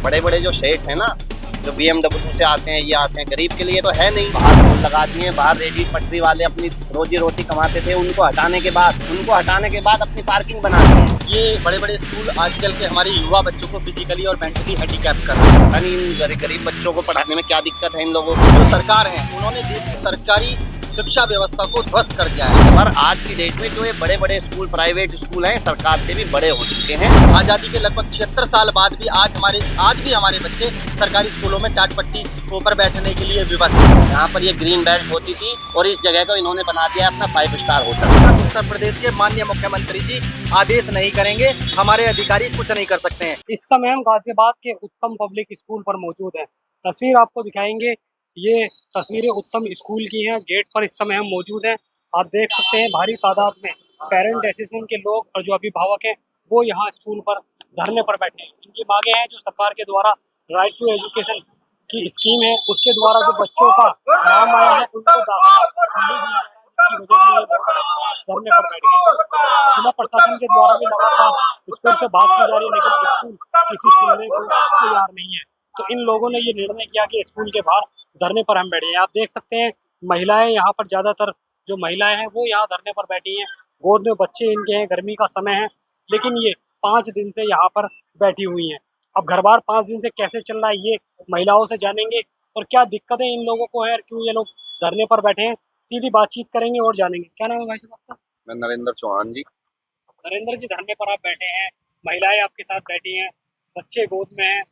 बड़े बड़े जो सेठ है ना, जो BMW से आते हैं, ये आते हैं, गरीब के लिए तो है नहीं। बाहर फूल लगा दिए, बाहर रेडी पटरी वाले अपनी रोजी रोटी कमाते थे, उनको हटाने के बाद अपनी पार्किंग बना दी। ये बड़े बड़े स्कूल आजकल के हमारे युवा बच्चों को फिजिकली और मेंटली हैंडीकैप कर रहे हैं। यानी इन गरीब बच्चों को पढ़ाने में क्या दिक्कत है इन लोगों को। जो सरकार है उन्होंने देश की सरकारी शिक्षा व्यवस्था को ध्वस्त कर दिया है। पर आज की डेट में जो ये बड़े बड़े स्कूल, प्राइवेट स्कूल हैं, सरकार से भी बड़े हो चुके हैं। आजादी के लगभग 76 साल बाद भी आज भी हमारे बच्चे सरकारी स्कूलों में टाट पट्टी ऊपर बैठने के लिए विवश हैं। यहाँ पर ये ग्रीन बेल्ट होती थी और इस जगह को इन्होंने बना दिया अपना 5 स्टार होटल। उत्तर प्रदेश के माननीय मुख्यमंत्री जी आदेश नहीं करेंगे, हमारे अधिकारी कुछ नहीं कर सकते हैं। इस समय हम गाजियाबाद के उत्तम पब्लिक स्कूल पर मौजूद हैं। तस्वीर आपको दिखाएंगे, ये तस्वीरें उत्तम स्कूल की हैं। गेट पर इस समय हम मौजूद हैं। आप देख सकते हैं भारी तादाद में पेरेंट एसोसिएशन के लोग और जो अभिभावक हैं वो यहाँ स्कूल पर धरने पर बैठे हैं। इनकी मांगे हैं जो सरकार के द्वारा राइट टू एजुकेशन की स्कीम है, उसके द्वारा जो बच्चों का नाम आया है उनको दाखिला नहीं दिया जाए, इसकी वजह से ये धरने पर बैठ गए। जिला प्रशासन के द्वारा भी लगातार स्कूल से बात की जा रही है, लेकिन स्कूल किसी सुनने को तैयार नहीं है। तो इन लोगों ने ये निर्णय किया कि स्कूल के बाहर धरने पर हम बैठे हैं। आप देख सकते हैं महिलाएं यहाँ पर, ज्यादातर जो महिलाएं हैं वो यहाँ धरने पर बैठी हैं। गोद में बच्चे इनके हैं, गर्मी का समय है, लेकिन ये 5 दिन से यहाँ पर बैठी हुई हैं। अब घर बार 5 दिन से कैसे चल रहा है ये महिलाओं से जानेंगे और क्या दिक्कतें इन लोगों को है, क्यों ये लोग धरने पर बैठे हैं, सीधी बातचीत करेंगे और जानेंगे। क्या नाम है भाई साहब आपका? मैं नरेंद्र चौहान जी। नरेंद्र जी, धरने पर आप बैठे हैं, महिलाएं आपके साथ बैठी हैं, बच्चे गोद में हैं,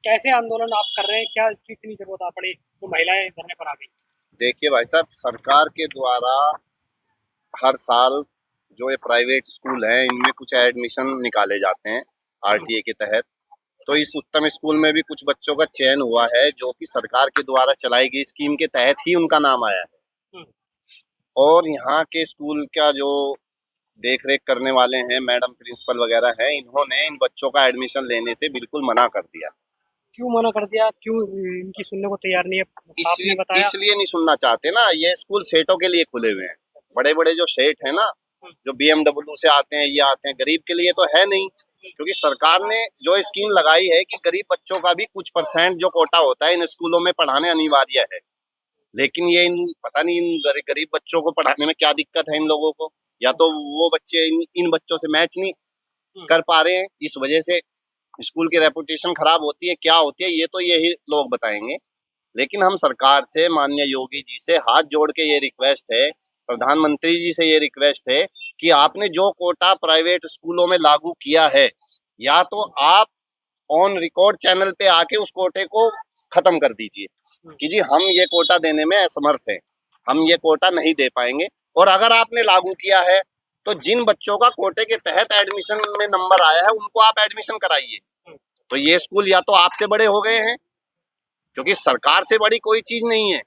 कैसे आंदोलन आप कर रहे हैं? क्या इसकी इतनी जरूरत आ पड़ी तो महिलाएं धरने पर आ गई? देखिए भाई साहब, सरकार के द्वारा हर साल जो ये प्राइवेट स्कूल हैं इनमें कुछ एडमिशन निकाले जाते हैं RTA के तहत। तो इस उत्तम स्कूल में भी कुछ बच्चों का चयन हुआ है जो कि सरकार के द्वारा चलाई गई स्कीम के तहत ही उनका नाम आया है। और यहाँ के स्कूल का जो देख रेख करने वाले हैं, मैडम प्रिंसिपल वगैरह हैं, इन्होंने इन बच्चों का एडमिशन लेने से बिल्कुल मना कर दिया। क्यों मना कर दिया? क्यों इनकी सुनने को तैयार नहीं है? आपने बताया इसलिए नहीं सुनना चाहते ना, ये स्कूल सेठों के लिए खुले हुए हैं। बड़े बड़े जो सेठ है ना, जो BMW से आते हैं, ये आते हैं, गरीब के लिए तो है नहीं। क्योंकि सरकार ने जो स्कीम लगाई है कि गरीब बच्चों का भी कुछ % जो कोटा होता है इन स्कूलों में पढ़ाने अनिवार्य है। लेकिन ये पता नहीं इन गरीब बच्चों को पढ़ाने में क्या दिक्कत है इन लोगों को, या तो वो बच्चे इन बच्चों से मैच नहीं कर पा रहे हैं, इस वजह से स्कूल की रेपुटेशन खराब होती है। क्या होती है ये तो यही लोग बताएंगे। लेकिन हम सरकार से, माननीय योगी जी से हाथ जोड़ के ये रिक्वेस्ट है, प्रधानमंत्री जी से ये रिक्वेस्ट है कि आपने जो कोटा प्राइवेट स्कूलों में लागू किया है, या तो आप ऑन रिकॉर्ड चैनल पे आके उस कोटे को खत्म कर दीजिए कि जी हम ये कोटा देने में असमर्थ हैं, हम ये कोटा नहीं दे पाएंगे। और अगर आपने लागू किया है तो जिन बच्चों का कोटे के तहत एडमिशन में नंबर आया है उनको आप एडमिशन कराइए। तो ये स्कूल या तो आपसे बड़े हो गए हैं, क्योंकि सरकार से बड़ी कोई चीज नहीं है।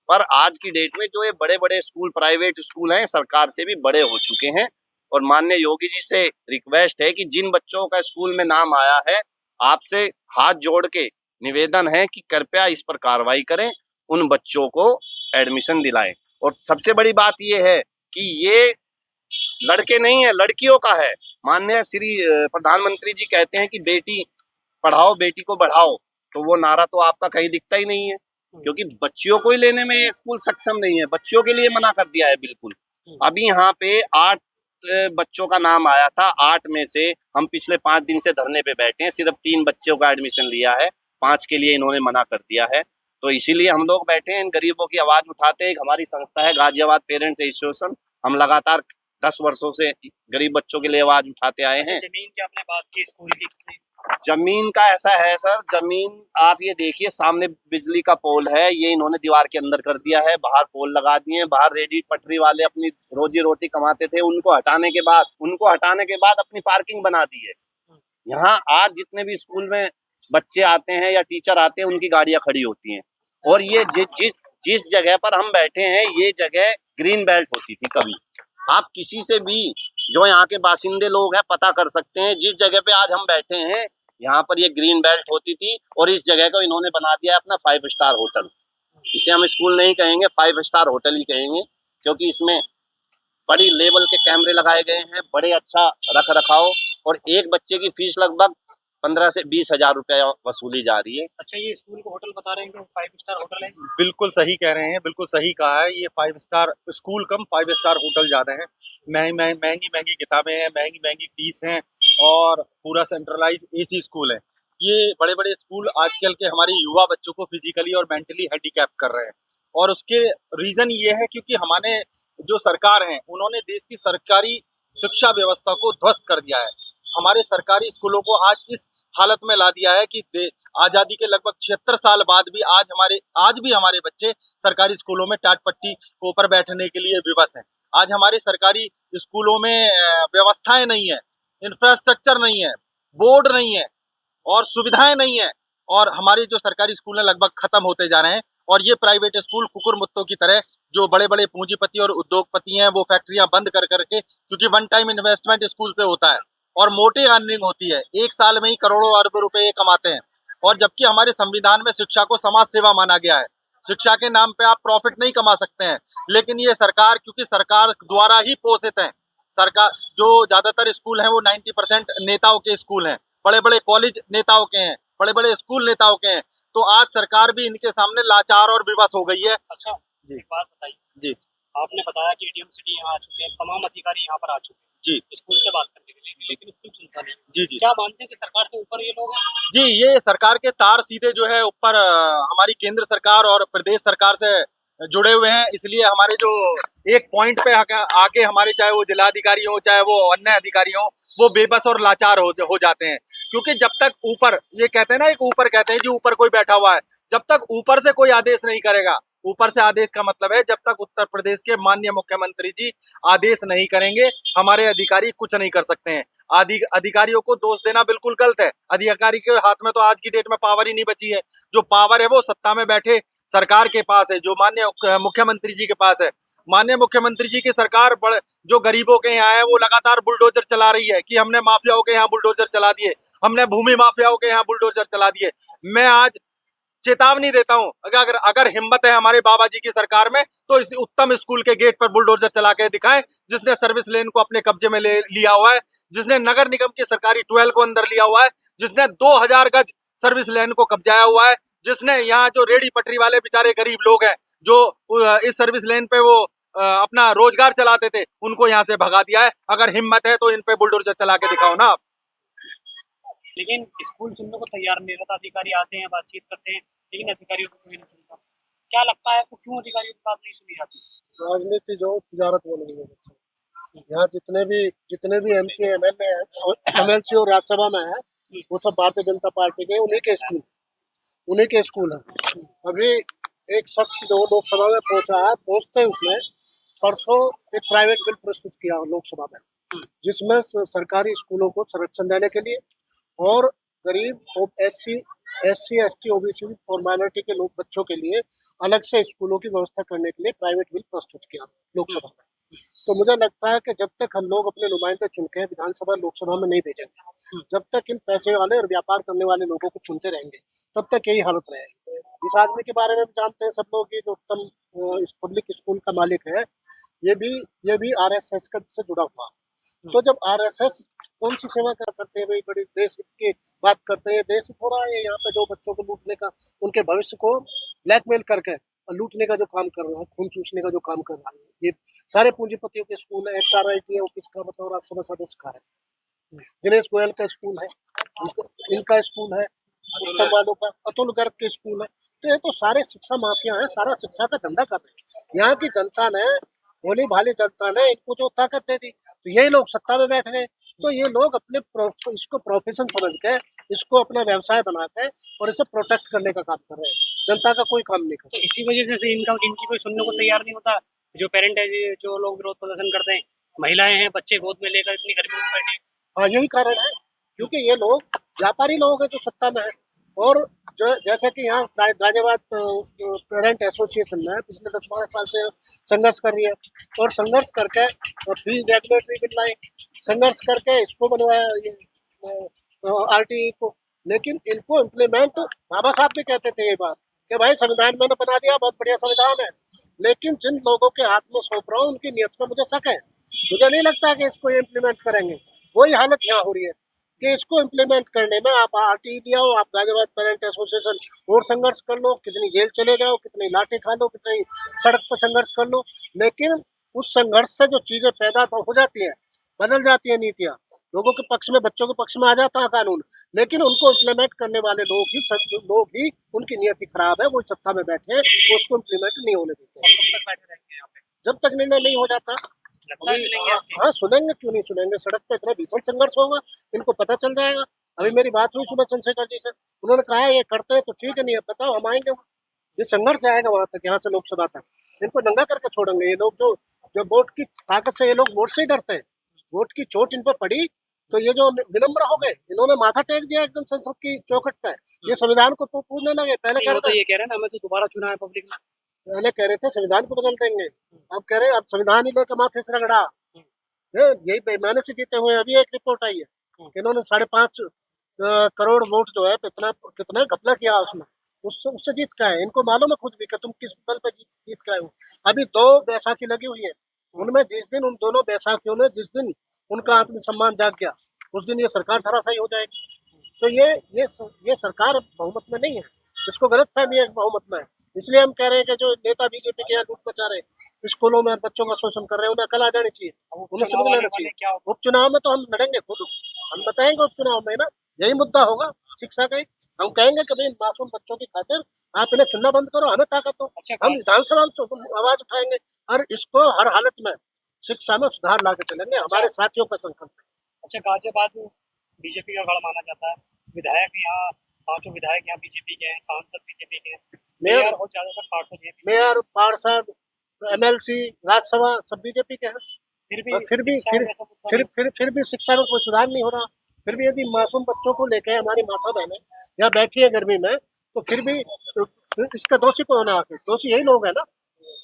पर आज की डेट में जो ये बड़े बड़े स्कूल, प्राइवेट स्कूल हैं, सरकार से भी बड़े हो चुके हैं। और माननीय योगी जी से रिक्वेस्ट है कि जिन बच्चों का स्कूल में नाम आया है, आपसे हाथ जोड़ के निवेदन है कि कृपया इस पर कार्रवाई करें, उन बच्चों को एडमिशन दिलाएं। और सबसे बड़ी बात यह है कि ये लड़के नहीं है, लड़कियों का है। माननीय श्री प्रधानमंत्री जी कहते हैं कि बेटी पढ़ाओ बेटी को बढ़ाओ, तो वो नारा तो आपका कहीं दिखता ही नहीं है, क्योंकि बच्चियों को ही लेने में ये स्कूल सक्षम नहीं है, बच्चियों के लिए मना कर दिया है बिल्कुल। अभी यहाँ पे 8 बच्चों का नाम आया था, 8 में से हम पिछले 5 दिन से धरने पे बैठे हैं, सिर्फ 3 बच्चों का एडमिशन लिया है, 5 के लिए इन्होंने मना कर दिया है। तो इसीलिए हम लोग बैठे हैं, इन गरीबों की आवाज उठाते हैं। हमारी संस्था है गाजियाबाद पेरेंट्स एसोसिएशन, हम लगातार 10 वर्षों से गरीब बच्चों के लिए आवाज उठाते आए हैं। जमीन की आपने बात की, स्कूल की कितनी? जमीन का ऐसा है सर, जमीन आप ये देखिए, सामने बिजली का पोल है, ये इन्होंने दीवार के अंदर कर दिया है, बाहर पोल लगा दिए हैं, बाहर रेडी पटरी वाले अपनी रोजी रोटी कमाते थे, उनको हटाने के बाद अपनी पार्किंग बना दी है। यहाँ आज जितने भी स्कूल में बच्चे आते हैं या टीचर आते हैं, उनकी गाड़ियां खड़ी होती हैं। और ये जिस जगह पर हम बैठे हैं, ये जगह ग्रीन बेल्ट होती थी कभी। आप किसी से भी जो यहाँ के बासिंदे लोग हैं पता कर सकते हैं, जिस जगह पे आज हम बैठे हैं यहाँ पर ये ग्रीन बेल्ट होती थी, और इस जगह को इन्होंने बना दिया है अपना 5 स्टार होटल। इसे हम स्कूल नहीं कहेंगे, 5 स्टार होटल ही कहेंगे, क्योंकि इसमें बड़ी लेवल के कैमरे लगाए गए हैं, बड़े अच्छा रख रखाव, और एक बच्चे की फीस लगभग 15 से 20 हजार रुपया वसूली जा रही है। अच्छा, ये स्कूल को होटल बता रहे हैं कि 5 स्टार होटल है? बिल्कुल सही कह रहे हैं, बिल्कुल सही कहा है। ये 5 स्टार स्कूल कम 5 स्टार होटल ज़्यादा है। महंगी महंगी किताबें हैं, महंगी महंगी फीस हैं और पूरा सेंट्रलाइज एसी स्कूल है। ये बड़े बड़े स्कूल आजकल के हमारे युवा बच्चों को फिजिकली और मेंटली हैंडीकैप कर रहे हैं और उसके रीज़न ये है क्योंकि हमारे जो सरकार हैं उन्होंने देश की सरकारी शिक्षा व्यवस्था को ध्वस्त कर दिया है। हमारे सरकारी स्कूलों को आज इस हालत में ला दिया है कि आजादी के लगभग 76 साल बाद भी आज भी हमारे बच्चे सरकारी स्कूलों में टाट पट्टी के ऊपर बैठने के लिए विवश हैं। आज हमारे सरकारी स्कूलों में व्यवस्थाएं नहीं है, इंफ्रास्ट्रक्चर नहीं है, बोर्ड नहीं है और सुविधाएं नहीं है और हमारे जो सरकारी स्कूल हैं लगभग खत्म होते जा रहे हैं और ये प्राइवेट स्कूल कुकुर मुत्तों की तरह जो बड़े बड़े पूंजीपति और उद्योगपति हैं वो फैक्ट्रियां बंद कर करके, क्योंकि वन टाइम इन्वेस्टमेंट स्कूल से होता है और मोटी अर्निंग होती है, एक साल में ही करोड़ों अरबों रुपए ये कमाते हैं। और जबकि हमारे संविधान में शिक्षा को समाज सेवा माना गया है, शिक्षा के नाम पे आप प्रॉफिट नहीं कमा सकते हैं, लेकिन ये सरकार, क्योंकि सरकार द्वारा ही पोषित है, सरकार जो ज्यादातर स्कूल हैं वो 90% नेताओं के स्कूल हैं, बड़े बड़े कॉलेज नेताओं के हैं, बड़े बड़े स्कूल नेताओं के हैं, तो आज सरकार भी इनके सामने लाचार और विवश हो गई है। अच्छा, जी। एक बात बताइए, जी आपने बताया कि एडीएम सिटी यहाँ आ चुके हैं, तमाम अधिकारी यहाँ पर आ चुके हैं जी स्कूल से बात करने के लिए, लेकिन स्कूल सुनता नहीं। जी जी क्या मानते हैं कि सरकार के ऊपर ये लोग हैं? जी, ये सरकार के तार सीधे जो है ऊपर हमारी केंद्र सरकार और प्रदेश सरकार से जुड़े हुए हैं, इसलिए हमारे जो एक पॉइंट पे आके हमारे चाहे वो जिलाधिकारी हो चाहे वो अन्य अधिकारी हो वो बेबस और लाचार हो जाते हैं। क्योंकि जब तक ऊपर, ये कहते हैं ना, एक ऊपर कहते हैं जी ऊपर कोई बैठा हुआ है, जब तक ऊपर से कोई आदेश नहीं करेगा, ऊपर से आदेश का मतलब है जब तक उत्तर प्रदेश के माननीय मुख्यमंत्री जी आदेश नहीं करेंगे हमारे अधिकारी कुछ नहीं कर सकते हैं। अधिकारियों को दोष देना बिल्कुल गलत है, अधिकारी के हाथ में तो आज की डेट में पावर ही नहीं बची है। जो पावर है वो सत्ता में बैठे सरकार के पास है, जो माननीय मुख्यमंत्री जी के पास है। माननीय मुख्यमंत्री जी की सरकार जो गरीबों के यहाँ है वो लगातार बुलडोजर चला रही है कि हमने माफियाओं के यहाँ बुलडोजर चला दिए, हमने भूमि माफियाओं के यहाँ बुलडोजर चला दिए। मैं आज चेतावनी देता हूं, अगर हिम्मत है हमारे बाबा जी की सरकार में तो इस उत्तम स्कूल के गेट पर बुलडोजर चला के दिखाएं, जिसने सर्विस लेन को अपने कब्जे में लिया हुआ है, जिसने नगर निगम की सरकारी 12 को अंदर लिया हुआ है, जिसने 2000 गज सर्विस लेन को कब्जाया हुआ है, जिसने यहाँ जो रेडी पटरी वाले बेचारे गरीब लोग हैं जो इस सर्विस लेन पे वो अपना रोजगार चलाते थे उनको यहाँ से भगा दिया है। अगर हिम्मत है तो इन पे बुलडोजर चला के दिखाओ ना आप। लेकिन स्कूल सुनने को तैयार नहीं रहता, अधिकारी आते हैं, बातचीत करते हैं, लेकिन अधिकारियों को कोई नहीं सुनता। क्या लगता है आपको, क्यों अधिकारियों की बात नहीं सुनी जाती? राजनीति जो तिजारत बन गई है। यहाँ जितने भी MP MLA हैं, MLC और राज्यसभा में है, वो सब भारतीय जनता पार्टी के, उन्हीं के स्कूल है। अभी एक शख्स जो लोकसभा में पहुंचा है, पहुंचते ही उसने परसों एक प्राइवेट बिल प्रस्तुत किया लोकसभा में, जिसमें सरकारी स्कूलों को संरक्षण देने के लिए और गरीब SC ST OBC और माइनॉरिटी के लोग बच्चों के लिए अलग से स्कूलों की व्यवस्था करने के लिए प्राइवेट बिल प्रस्तुत किया लोकसभा में। तो मुझे लगता है कि जब तक हम लोग अपने नुमाइंदे चुनके विधानसभा लोकसभा में नहीं भेजेंगे, जब तक इन पैसे वाले और व्यापार करने वाले लोगों को चुनते रहेंगे, तब तक यही हालत रहेगी। इस आदमी के बारे में भी जानते हैं सब लोग, ये जो उत्तम इस पब्लिक स्कूल का मालिक है, ये भी RSS से जुड़ा हुआ। तो जब RSS कौन सी सेवा करते हैं भाई, बड़ी देश की बात करते हैं, देश थोड़ा है यहाँ पे जो बच्चों को लूटने का, उनके भविष्य को ब्लैकमेल करके लूटने का जो काम कर रहा है, खून चूसने का जो काम कर रहा है, ये सारे पूंजीपतियों के स्कूल है। HRIT ऑफिस का बताओ राज्यसभा सदस्य का है, दिनेश गोयल का स्कूल है, इनका स्कूल है, उत्तम वालों का, अतुल गर्ग के स्कूल है। तो ये तो सारे शिक्षा माफिया है, सारा शिक्षा का धंधा कर रहे हैं। यहाँ की जनता ने, भोली भाली जनता ने इनको जो ताकत दे दी, तो यही लोग सत्ता में बैठ गए। तो ये लोग अपने इसको प्रोफेशन समझ के, इसको अपना व्यवसाय बना के और इसे प्रोटेक्ट करने का काम कर रहे हैं, जनता का कोई काम नहीं कर रहे। तो इसी वजह से इनकी कोई सुनने को तैयार नहीं होता। जो पेरेंट है, जो लोग विरोध प्रदर्शन करते हैं, महिलाएं हैं, बच्चे गोद में लेकर इतनी गर्मी में बैठे। हाँ, यही कारण है, क्योंकि ये लोग व्यापारी लोग हैं जो सत्ता में है। और जो जैसे कि यहाँ गाजियाबाद पेरेंट एसोसिएशन में पिछले 10-12 साल से संघर्ष कर रही है, और संघर्ष करके फीस रेगुलेटरी बिल लाई, संघर्ष करके इसको बनवाया RTE को। लेकिन इनको इम्प्लीमेंट, बाबा साहब भी कहते थे ये बात कि भाई संविधान मैंने बना दिया, बहुत बढ़िया संविधान है, लेकिन जिन लोगों के हाथ में सौंप रहा हूँ उनकी नीयत में मुझे शक है, मुझे नहीं लगता कि इसको ये इम्प्लीमेंट करेंगे। वही हालत यहाँ हो रही है। कि इसको इम्प्लीमेंट करने में आप आरटी ले आओ, आप गाजियाबाद पेरेंट एसोसिएशन और संघर्ष कर लो, कितनी जेल चले जाओ, कितनी लाठी खा लो, कितनी सड़क पर संघर्ष कर लो, लेकिन उस संघर्ष से जो चीजें पैदा तो हो जाती हैं, बदल जाती है नीतियां, लोगों के पक्ष में, बच्चों के पक्ष में आ जाता है कानून, लेकिन उनको इम्प्लीमेंट करने वाले लोग ही उनकी नीयति खराब है, वो सत्ता में बैठे हैं, वो उसको इम्प्लीमेंट नहीं होने देते हैं। कब तक बैठे रहेंगे यहाँ पे? जब तक निर्णय नहीं हो जाता। लगता है सुनेंगे आपके? हाँ, सुनेंगे, क्यों नहीं सुनेंगे। सड़क पे इतना भीषण संघर्ष होगा, इनको पता चल जाएगा। अभी मेरी बात हुई सुबह चंद्रशेखर जी से, उन्होंने कहा है ये करते हैं तो ठीक है, नहीं है बताओ, हम आएंगे, ये संघर्ष आएगा वहां तक, यहाँ से लोकसभा तक, इनको नंगा करके छोड़ेंगे। ये लोग जो वोट की ताकत से, ये लोग वोट से ही डरते हैं, वोट की चोट इन पर पड़ी तो ये जो विनम्र हो गए, इन्होंने माथा टेक दिया एकदम संसद की चौखट पे, ये संविधान को पूछने लगे। पहले कह वो तो रहे ये कह रहे हैं ना, हमें तो दोबारा चुना है पब्लिक ने। पहले कह रहे थे संविधान को बदल देंगे, अब कह रहे हैं अब संविधान ही लेकर माथे से रगड़ा। यही बेईमानी से जीते हुए। अभी एक रिपोर्ट आई है, इन्होंने 5.5 करोड़ वोट जो है, कितना घपला किया उसमें, उससे जीत का है। इनको मालूम है खुद भी कि तुम किस बल पे जीत का हो। अभी 2 बैसाखी लगी हुई है, उनमें जिस दिन, उन दोनों बैसाखियों में जिस दिन उनका आत्मसम्मान जाग गया, उस दिन ये सरकार धराशायी हो जाएगी। तो ये सरकार बहुमत में नहीं है, इसको गलत फहमी है बहुमत में। इसलिए हम कह रहे हैं कि जो नेता बीजेपी के यहाँ लूट मचा रहे, स्कूलों में बच्चों का शोषण कर रहे हैं, उन्हें अकल आ जानी चाहिए, उन्हें समझ लेना चाहिए। उपचुनाव में तो हम लड़ेंगे खुद, हम बताएंगे उपचुनाव में ना, यही मुद्दा होगा शिक्षा का ही। हम कहेंगे कि भाई मासूम बच्चों की खातिर आप इन्हें चुनना बंद करो, हमें ताकत दो। हम विधानसभा में तो आवाज उठाएंगे और इसको हर हालत में शिक्षा में सुधार ला के चलेंगे, हमारे साथियों का संकल्प है। अच्छा, गाजियाबाद में बीजेपी का गढ़ माना जाता है, विधायक यहाँ 5 विधायक यहाँ बीजेपी के हैं, सांसद बीजेपी के हैं, मेयर और ज्यादातर पार्षद, मेयर, पार्षद, एमएलसी, राज्यसभा सब बीजेपी के हैं। फिर भी शिक्षा में कोई सुधार नहीं हो रहा। फिर भी यदि मासूम बच्चों को लेकर हमारी माता बहनें यहाँ बैठी है गर्मी में, तो फिर भी इसका दोषी कौन है? आखिर दोषी यही लोग है ना,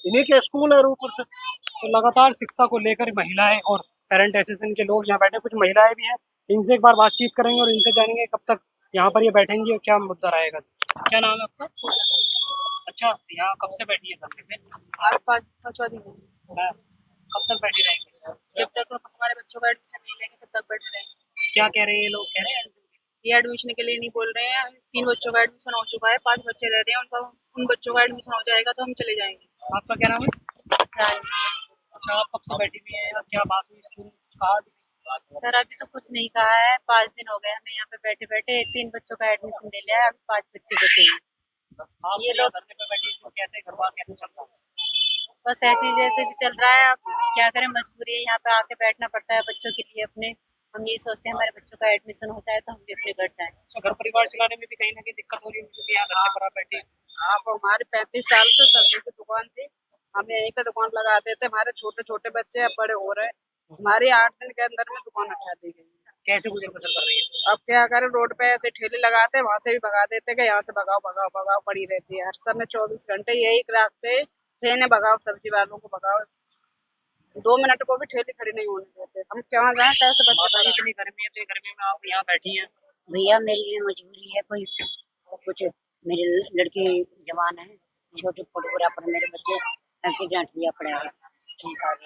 इन्हीं के स्कूल है ऊपर से। तो लगातार शिक्षा को लेकर महिलाएं और पेरेंट एसोसिएशन के लोग यहाँ बैठे, कुछ महिलाएं भी हैं, इनसे एक बार बातचीत करेंगे और इनसे जानेंगे कब तक यहाँ पर ये बैठेंगी और क्या मुद्दा रहेगा। क्या नाम है आपका? अच्छा, यहाँ कब से बैठी है धरने पे? 5वां दिन है। कब तक बैठी रहेंगे? जब तक हमारे बच्चों का एडमिशन नहीं लेंगे तब तक बैठे रहेंगे। क्या कह रहे हैं ये लोग? कह रहे हैं ये एडमिशन के लिए नहीं बोल रहे हैं। 3 बच्चों का एडमिशन हो चुका है, 5 बच्चे रह रहे हैं, उनका उन बच्चों का एडमिशन हो जाएगा तो हम चले जाएंगे। आपका क्या नाम है? अच्छा, आप कब से बैठी हुई है? क्या बात हुई स्कूल में, कुछ कहा? सर अभी तो कुछ नहीं कहा है, 5 दिन हो गए हमें यहाँ पे बैठे बैठे। 3 बच्चों का एडमिशन ले लिया है, अभी 5 बच्चे बचे हैं। आप ये लोग धरने पे बैठी, तो कैसे घर बार कैसे चल रहा है? बस ऐसे जैसे भी चल रहा है, अब क्या करें, मजबूरी है, यहाँ पे आके बैठना पड़ता है बच्चों के लिए अपने। हम यही सोचते हैं हमारे बच्चों का एडमिशन हो जाए तो हम भी अपने घर जाएं। अच्छा, घर परिवार चलाने में भी कहीं ना कहीं दिक्कत हो रही है क्योंकि यहाँ धरने पर आप बैठे? आप हमारे 35 साल से सब्जी की दुकान थी, हम यहीं पे दुकान लगाते थे। हमारे छोटे छोटे बच्चे अब बड़े हो रहे हैं, हमारी 8 दिन के अंदर में दुकान हटा दी गई। कैसे गुजर बसर कर रही है? अब क्या करें, रोड पे ऐसे ठेले लगाते हैं, वहाँ से भी भगा देते कि यहाँ से भगाओ भगाओ भगाओ पड़ी रहती है हर समय 24 घंटे यही रास्ते ठेले भगाओ, सब्जी वालों को भगाओ, 2 मिनट को भी ठेली खड़ी नहीं होने देते। हम क्या जाए, कैसे बच्चे? इतनी गर्मी है, तो गर्मी में आप यहाँ बैठी हैं? भैया मेरी ये मजबूरी है, कोई कुछ मेरी लड़की जवान है, छोटे फुटबुरा पर मेरे बच्चे एक्सीडेंट लिया पड़ा है,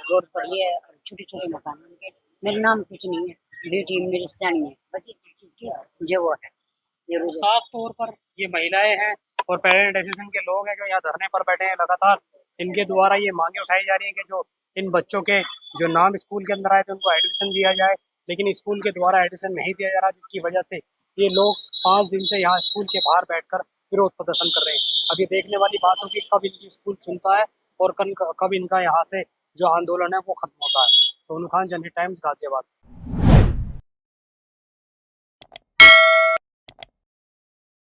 रोड पर ये छोटे छोटे मकान उनके, मेरे नाम कुछ नहीं है, बेटी मेरी सयानी है, बच्ची जो वो है। तो साफ तौर पर ये महिलाएं हैं और पेरेंट एसोसिएशन के लोग हैं जो यहाँ धरने पर बैठे हैं। लगातार इनके द्वारा ये मांगे उठाई जा रही है कि जो इन बच्चों के जो नाम स्कूल के अंदर आए थे उनको एडमिशन दिया जाए, लेकिन स्कूल के द्वारा एडमिशन नहीं दिया जा रहा, जिसकी वजह से ये लोग 5 दिन से यहाँ स्कूल के बाहर बैठकर विरोध प्रदर्शन कर रहे हैं। अब ये देखने वाली बात होगी कब इनकी स्कूल सुनता है और कब इनका यहाँ से जो आंदोलन है वो खत्म होता है। सोनू खान, जनहित टाइम्स, गाजियाबाद।